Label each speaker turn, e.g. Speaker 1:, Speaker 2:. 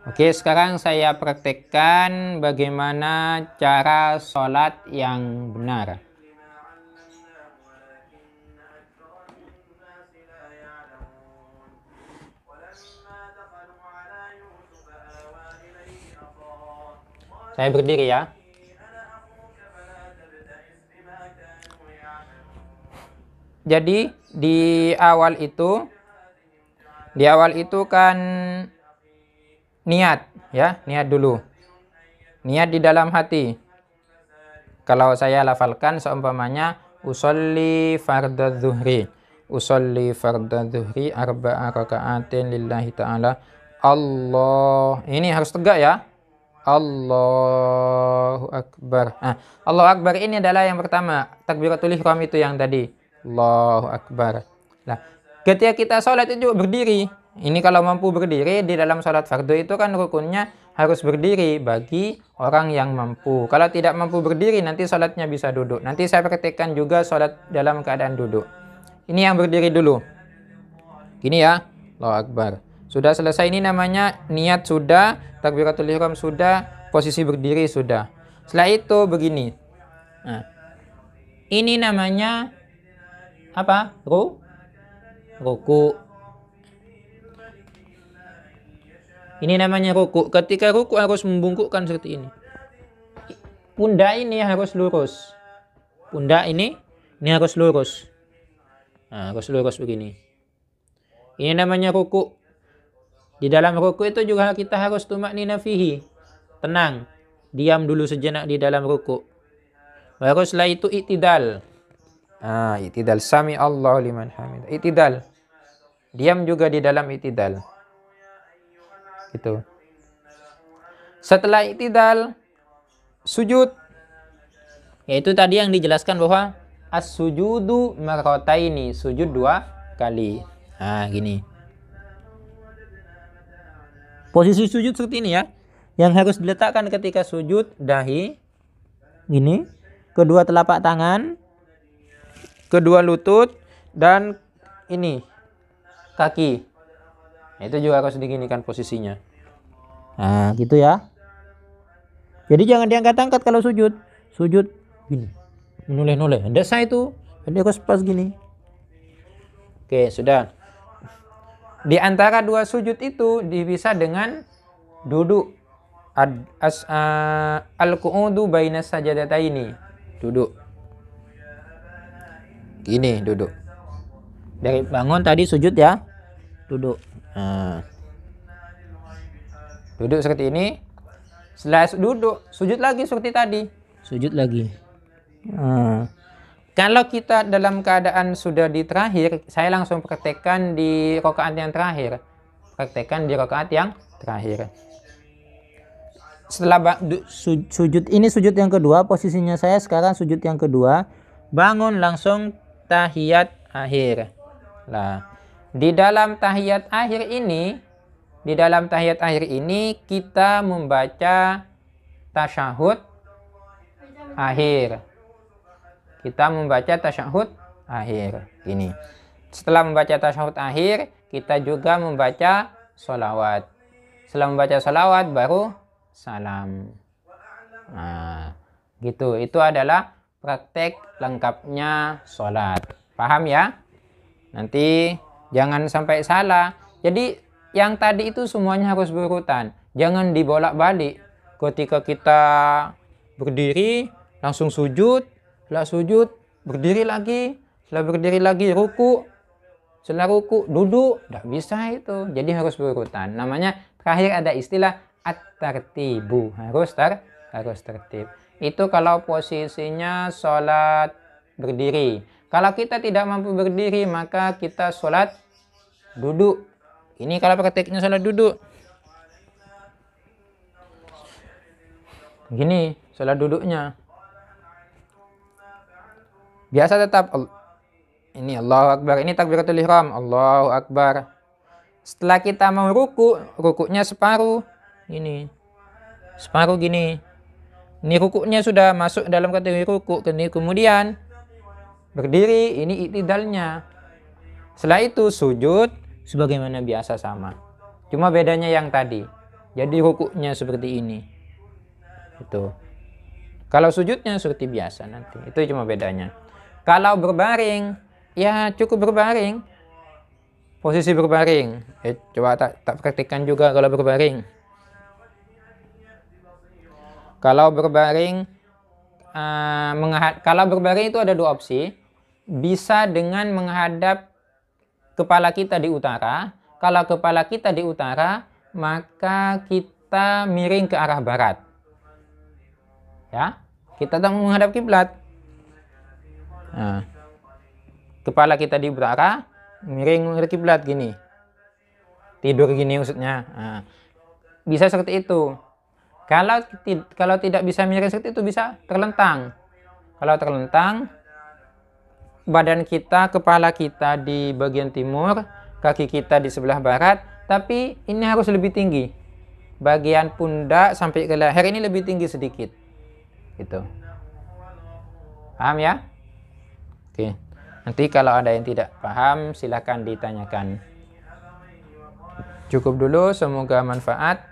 Speaker 1: Oke, sekarang saya praktekkan bagaimana cara sholat yang benar. Saya berdiri ya. Jadi di awal itu kan niat ya, niat dulu. Niat di dalam hati. Kalau saya lafalkan seumpamanya usolli fardhu zuhri. Usolli fardhu zuhri arba'a raka'atin lillahi ta'ala. Allah. Ini harus tegak ya. Allahu Akbar. Nah, Allahu Akbar ini adalah yang pertama. Takbiratul ihram itu yang tadi. Allahu Akbar. Nah, ketika kita sholat itu juga berdiri. Ini kalau mampu berdiri di dalam sholat fardu itu kan rukunnya harus berdiri bagi orang yang mampu. Kalau tidak mampu berdiri nanti sholatnya bisa duduk. Nanti saya praktekkan juga sholat dalam keadaan duduk. Ini yang berdiri dulu. Gini ya. Allahu Akbar. Sudah selesai, ini namanya niat sudah, takbiratul ihram sudah, posisi berdiri sudah. Setelah itu begini. Nah, ini namanya apa? Ruku. Ini namanya ruku. Ketika ruku harus membungkukkan seperti ini. Pundak ini harus lurus. Pundak ini harus lurus. Nah, harus lurus begini. Ini namanya ruku. Di dalam ruku itu juga kita harus tumaknina fihi. Tenang. Diam dulu sejenak di dalam ruku. Baru setelah itu i'tidal. I'tidal. Sami Allahu liman hamid. I'tidal. Diam juga di dalam i'tidal. Gitu. Setelah i'tidal, sujud. Yaitu tadi yang dijelaskan bahwa as-sujudu marrataini. Sujud 2 kali. Nah, gini. Posisi sujud seperti ini ya. Yang harus diletakkan ketika sujud, dahi. Gini. Kedua telapak tangan. Kedua lutut. Dan ini. Kaki. Nah, itu juga harus diginikan posisinya. Nah, gitu ya. Jadi jangan diangkat-angkat kalau sujud. Sujud gini. Menoleh-noleh. Tidak sah itu. Jadi harus pas gini. Oke, sudah. Di antara dua sujud itu dipisah dengan duduk. Al-qu'udu bainas sajadataini. Duduk. Gini duduk. Dari bangun tadi sujud ya. Duduk. Nah. Duduk seperti ini. Setelah duduk, sujud lagi seperti tadi. Sujud lagi. Nah. Kalau kita dalam keadaan sudah di terakhir, saya langsung praktekkan di rakaat yang terakhir. Praktekkan di rakaat yang terakhir. Setelah sujud ini sujud yang kedua, posisinya saya sekarang sujud yang kedua. Bangun langsung tahiyat akhir. Nah, di dalam tahiyat akhir ini kita membaca tasyahud akhir. Kita membaca tasyahud akhir. Gini. Setelah membaca tasyahud akhir, kita juga membaca sholawat. Setelah membaca sholawat, baru salam. Nah, gitu. Itu adalah praktek lengkapnya sholat. Paham ya? Nanti jangan sampai salah. Jadi, yang tadi itu semuanya harus berurutan. Jangan dibolak-balik. Ketika kita berdiri, langsung sujud. Setelah sujud, berdiri lagi. Setelah berdiri lagi, ruku. Setelah ruku, duduk. Tidak bisa itu. Jadi harus berurutan. Namanya, terakhir ada istilah at-tartibu. Harus tertib. Itu kalau posisinya sholat berdiri. Kalau kita tidak mampu berdiri, maka kita sholat duduk. Ini kalau prakteknya sholat duduk. Gini, sholat duduknya. Biasa tetap ini Allahu Akbar, ini takbiratul ihram, Allahu Akbar. Setelah kita mau rukunya separuh. Ini. Separuh gini. Ini rukunya sudah masuk dalam kategori ruku. Kemudian berdiri, ini i'tidalnya. Setelah itu sujud sebagaimana biasa sama. Cuma bedanya yang tadi. Jadi rukuknya seperti ini. Itu. Kalau sujudnya seperti biasa nanti. Itu cuma bedanya. Kalau berbaring, ya cukup berbaring. Posisi berbaring. Coba tak praktikkan juga kalau berbaring. Kalau berbaring, kalau berbaring itu ada dua opsi. Bisa dengan menghadap kepala kita di utara. Kalau kepala kita di utara, maka kita miring ke arah barat. Ya, kita tak menghadap kiblat. Nah, kepala kita di utara, miring menghadap kiblat gini. Tidur gini maksudnya. Nah, bisa seperti itu. Kalau tidak bisa miring seperti itu, bisa terlentang. Kalau terlentang, badan kita, kepala kita di bagian timur, kaki kita di sebelah barat, tapi ini harus lebih tinggi. Bagian pundak sampai ke leher ini lebih tinggi sedikit. Gitu. Paham ya? Oke. Nanti kalau ada yang tidak paham, silakan ditanyakan. Cukup dulu, semoga manfaat.